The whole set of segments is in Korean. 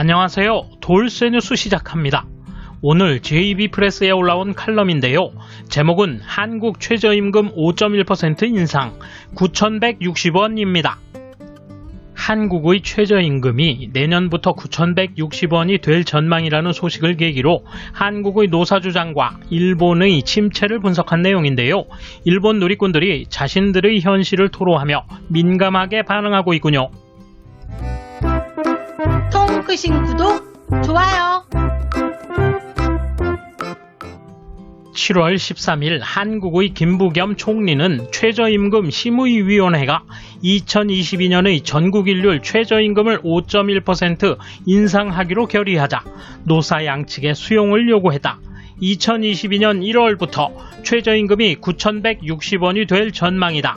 안녕하세요. 돌쇠 뉴스 시작합니다. 오늘 JB프레스에 올라온 칼럼인데요. 제목은 한국 최저임금 5.1% 인상 9,160원입니다. 한국의 최저임금이 내년부터 9,160원이 될 전망이라는 소식을 계기로 한국의 노사주장과 일본의 침체를 분석한 내용인데요. 일본 누리꾼들이 자신들의 현실을 토로하며 민감하게 반응하고 있군요. 통 크신 구독, 좋아요. 7월 13일 한국의 김부겸 총리는 최저임금 심의위원회가 2022년의 전국일률 최저임금을 5.1% 인상하기로 결의하자 노사 양측의 수용을 요구했다. 2022년 1월부터 최저임금이 9,160원이 될 전망이다.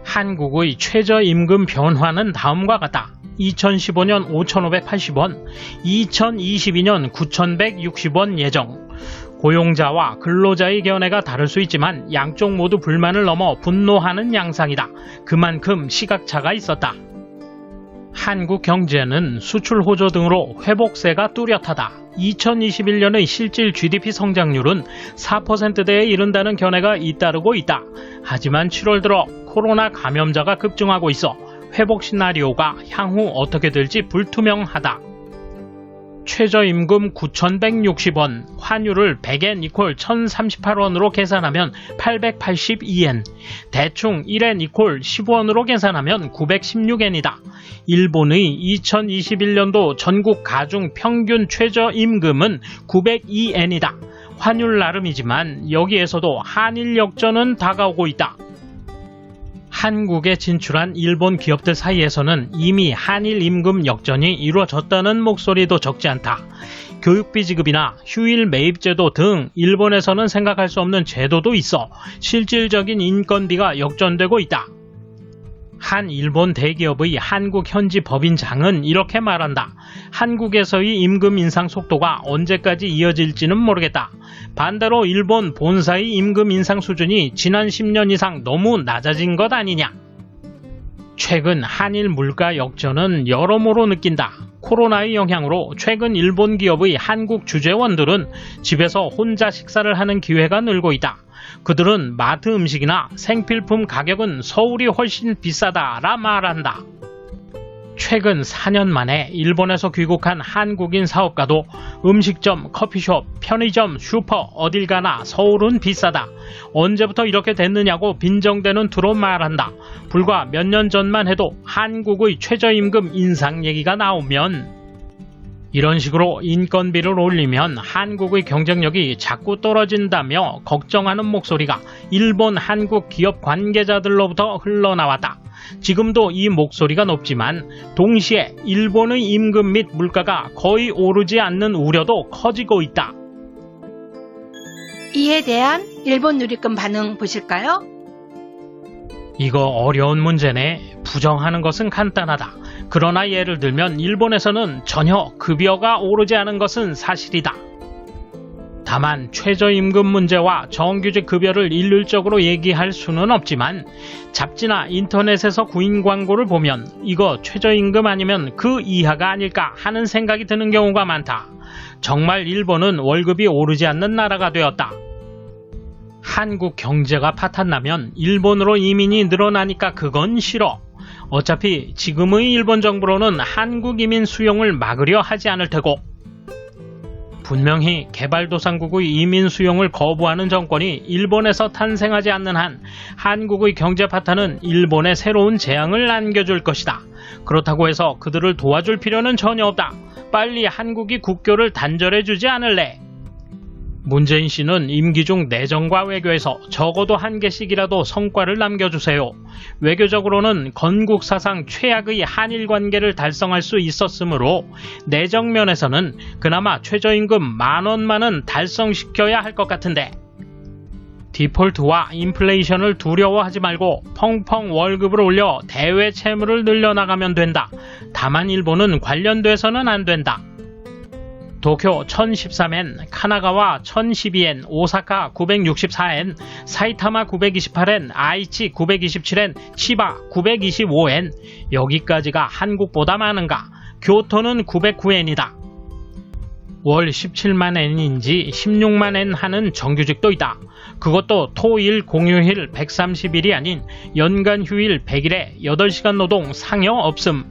한국의 최저임금 변화는 다음과 같다. 2015년 5,580원, 2022년 9,160원 예정. 고용자와 근로자의 견해가 다를 수 있지만 양쪽 모두 불만을 넘어 분노하는 양상이다. 그만큼 시각차가 있었다. 한국 경제는 수출 호조 등으로 회복세가 뚜렷하다. 2021년의 실질 GDP 성장률은 4%대에 이른다는 견해가 잇따르고 있다. 하지만 7월 들어 코로나 감염자가 급증하고 있어 회복 시나리오가 향후 어떻게 될지 불투명하다. 최저임금 9,160원, 환율을 100엔 이퀄 1,038원으로 계산하면 882엔, 대충 1엔 이퀄 10원으로 계산하면 916엔이다. 일본의 2021년도 전국 가중 평균 최저임금은 902엔이다. 환율 나름이지만 여기에서도 한일 역전은 다가오고 있다. 한국에 진출한 일본 기업들 사이에서는 이미 한일 임금 역전이 이루어졌다는 목소리도 적지 않다. 교육비 지급이나 휴일 매입제도 등 일본에서는 생각할 수 없는 제도도 있어 실질적인 인건비가 역전되고 있다. 한 일본 대기업의 한국 현지 법인장은 이렇게 말한다. 한국에서의 임금 인상 속도가 언제까지 이어질지는 모르겠다. 반대로 일본 본사의 임금 인상 수준이 지난 10년 이상 너무 낮아진 것 아니냐. 최근 한일 물가 역전은 여러모로 느낀다. 코로나의 영향으로 최근 일본 기업의 한국 주재원들은 집에서 혼자 식사를 하는 기회가 늘고 있다. 그들은 마트 음식이나 생필품 가격은 서울이 훨씬 비싸다라 말한다. 최근 4년 만에 일본에서 귀국한 한국인 사업가도 음식점, 커피숍, 편의점, 슈퍼 어딜 가나 서울은 비싸다. 언제부터 이렇게 됐느냐고 빈정대는 투로 말한다. 불과 몇 년 전만 해도 한국의 최저임금 인상 얘기가 나오면 이런 식으로 인건비를 올리면 한국의 경쟁력이 자꾸 떨어진다며 걱정하는 목소리가 일본 한국 기업 관계자들로부터 흘러나왔다. 지금도 이 목소리가 높지만 동시에 일본의 임금 및 물가가 거의 오르지 않는 우려도 커지고 있다. 이에 대한 일본 누리꾼 반응 보실까요? 이거 어려운 문제네. 부정하는 것은 간단하다. 그러나 예를 들면 일본에서는 전혀 급여가 오르지 않은 것은 사실이다. 다만 최저임금 문제와 정규직 급여를 일률적으로 얘기할 수는 없지만 잡지나 인터넷에서 구인 광고를 보면 이거 최저임금 아니면 그 이하가 아닐까 하는 생각이 드는 경우가 많다. 정말 일본은 월급이 오르지 않는 나라가 되었다. 한국 경제가 파탄나면 일본으로 이민이 늘어나니까 그건 싫어. 어차피 지금의 일본 정부로는 한국 이민 수용을 막으려 하지 않을 테고 분명히 개발도상국의 이민 수용을 거부하는 정권이 일본에서 탄생하지 않는 한 한국의 경제 파탄은 일본에 새로운 재앙을 안겨줄 것이다. 그렇다고 해서 그들을 도와줄 필요는 전혀 없다. 빨리 한국이 국교를 단절해주지 않을래? 문재인 씨는 임기 중 내정과 외교에서 적어도 한 개씩이라도 성과를 남겨주세요. 외교적으로는 건국사상 최악의 한일 관계를 달성할 수 있었으므로 내정 면에서는 그나마 최저임금 10,000원만은 달성시켜야 할 것 같은데 디폴트와 인플레이션을 두려워하지 말고 펑펑 월급을 올려 대외 채무를 늘려나가면 된다. 다만 일본은 관련돼서는 안 된다. 도쿄 1013엔, 카나가와 1012엔, 오사카 964엔, 사이타마 928엔, 아이치 927엔, 치바 925엔. 여기까지가 한국보다 많은가? 교토는 909엔이다. 월 17만 엔인지 16만 엔 하는 정규직도 있다. 그것도 토일 공휴일 130일이 아닌 연간 휴일 100일에 8시간 노동 상여 없음.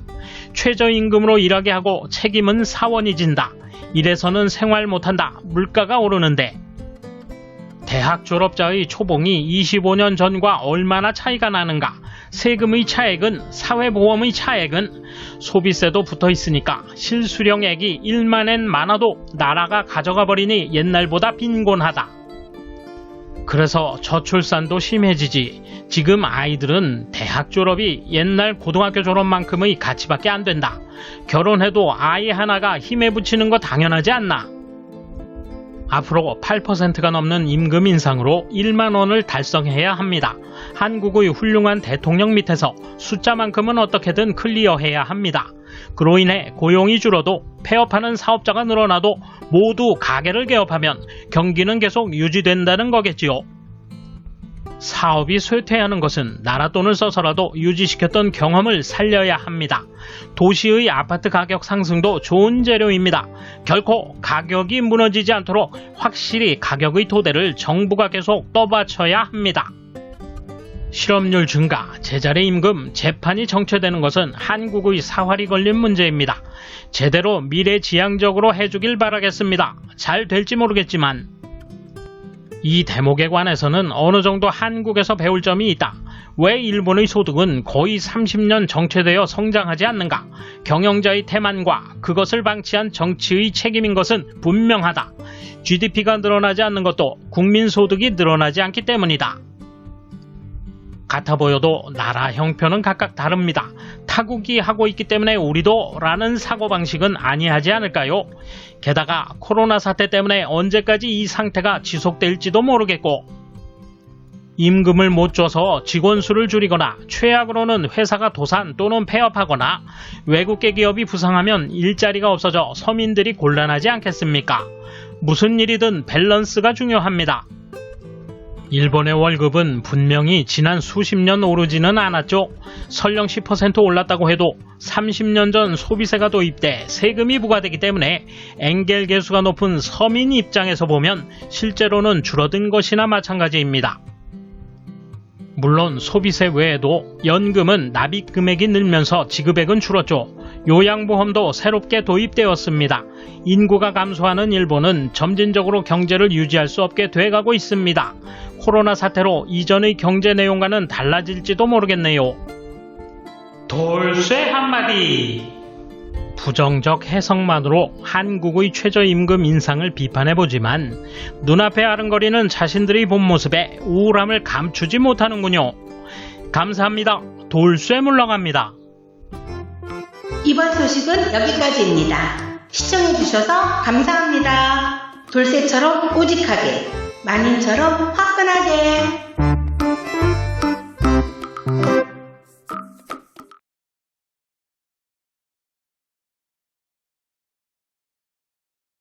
최저임금으로 일하게 하고 책임은 사원이 진다. 이래서는 생활 못한다. 물가가 오르는데. 대학 졸업자의 초봉이 25년 전과 얼마나 차이가 나는가. 세금의 차액은, 사회보험의 차액은, 소비세도 붙어 있으니까 실수령액이 1만 엔 많아도 나라가 가져가 버리니 옛날보다 빈곤하다. 그래서 저출산도 심해지지. 지금 아이들은 대학 졸업이 옛날 고등학교 졸업만큼의 가치밖에 안 된다. 결혼해도 아이 하나가 힘에 부치는 거 당연하지 않나? 앞으로 8%가 넘는 임금 인상으로 1만 원을 달성해야 합니다. 한국의 훌륭한 대통령 밑에서 숫자만큼은 어떻게든 클리어해야 합니다. 그로 인해 고용이 줄어도 폐업하는 사업자가 늘어나도 모두 가게를 개업하면 경기는 계속 유지된다는 거겠지요. 사업이 쇠퇴하는 것은 나라 돈을 써서라도 유지시켰던 경험을 살려야 합니다. 도시의 아파트 가격 상승도 좋은 재료입니다. 결코 가격이 무너지지 않도록 확실히 가격의 토대를 정부가 계속 떠받쳐야 합니다. 실업률 증가, 제자리 임금, 재판이 정체되는 것은 한국의 사활이 걸린 문제입니다. 제대로 미래지향적으로 해주길 바라겠습니다. 잘 될지 모르겠지만 이 대목에 관해서는 어느 정도 한국에서 배울 점이 있다. 왜 일본의 소득은 거의 30년 정체되어 성장하지 않는가? 경영자의 태만과 그것을 방치한 정치의 책임인 것은 분명하다. GDP가 늘어나지 않는 것도 국민소득이 늘어나지 않기 때문이다. 같아 보여도 나라 형편은 각각 다릅니다. 타국이 하고 있기 때문에 우리도 라는 사고방식은 아니하지 않을까요? 게다가 코로나 사태 때문에 언제까지 이 상태가 지속될지도 모르겠고, 임금을 못 줘서 직원 수를 줄이거나 최악으로는 회사가 도산 또는 폐업하거나 외국계 기업이 부상하면 일자리가 없어져 서민들이 곤란하지 않겠습니까? 무슨 일이든 밸런스가 중요합니다. 일본의 월급은 분명히 지난 수십 년 오르지는 않았죠. 설령 10% 올랐다고 해도 30년 전 소비세가 도입돼 세금이 부과되기 때문에 엔겔 계수가 높은 서민 입장에서 보면 실제로는 줄어든 것이나 마찬가지입니다. 물론 소비세 외에도 연금은 납입 금액이 늘면서 지급액은 줄었죠. 요양보험도 새롭게 도입되었습니다. 인구가 감소하는 일본은 점진적으로 경제를 유지할 수 없게 돼가고 있습니다. 코로나 사태로 이전의 경제 내용과는 달라질지도 모르겠네요. 돌쇠 한마디. 부정적 해석만으로 한국의 최저임금 인상을 비판해보지만 눈앞에 아른거리는 자신들의 본 모습에 우울함을 감추지 못하는군요. 감사합니다. 돌쇠 물러갑니다. 이번 소식은 여기까지입니다. 시청해주셔서 감사합니다. 돌쇠처럼 꼬직하게, 마님처럼 화끈하게.